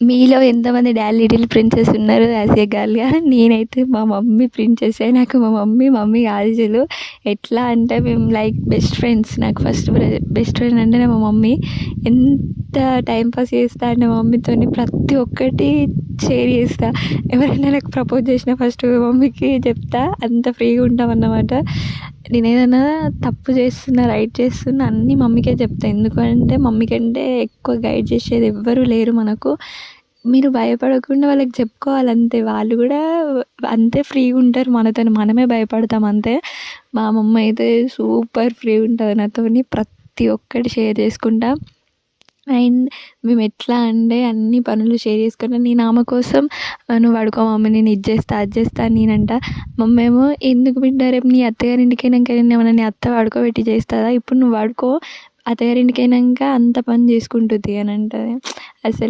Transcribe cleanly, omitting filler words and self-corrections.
మీలో ఎంతమంది dad little princess ఉన్నారు యాజ్ ఏ గర్ల్‌గా? నేనైతే మా మమ్మీ ప్రిన్సెస్సే. నాకు మా మమ్మీ కాదు అసలు. ఎట్లా అంటే మేము లైక్ బెస్ట్ ఫ్రెండ్స్. నాకు ఫస్ట్ బెస్ట్ ఫ్రెండ్ అంటేనే మా మమ్మీ. ఎంత టైం పాస్ చేస్తా అంటే మా మమ్మీతోని ప్రతి ఒక్కటి షేర్ చేస్తా. ఎవరైనా నాకు ప్రపోజ్ చేసినా ఫస్ట్ మమ్మీకి చెప్తా. అంత ఫ్రీగా ఉంటామన్నమాట. నేనేదైనా తప్పు చేస్తున్నా, రైట్ చేస్తున్నా అన్నీ మమ్మీకే చెప్తా. ఎందుకంటే మమ్మీ కంటే ఎక్కువ గైడ్ చేసేది ఎవ్వరూ లేరు మనకు. మీరు భయపడకుండా వాళ్ళకి చెప్పుకోవాలి అంతే. వాళ్ళు కూడా అంతే ఫ్రీగా ఉంటారు మనతోని. మనమే భయపడతాం అంతే. మా మమ్మీ అయితే సూపర్ ఫ్రీగా ఉంటుంది నాతోని. ప్రతి ఒక్కటి షేర్ చేసుకుంటా. అండ్ మేము ఎట్లా అంటే అన్ని పనులు షేర్ చేసుకుంటాం. నేను ఆమె కోసం "నువ్వు పడుకో మమ్మీ, నేను ఇది చేస్తా అది చేస్తా" అని నేనంట. మమ్మీ ఏమో "ఎందుకు బిడ్డ, రేపు నీ అత్తగారింటికి వెళ్ళినాక ఏమన్నా నీ అత్త పడుకోబెట్టి చేస్తుందా? ఇప్పుడు నువ్వు పడుకో, అత్తగారింటికి వెళ్ళినాక అంత పని చేసుకుంటుంది" అని అంటది. అసలు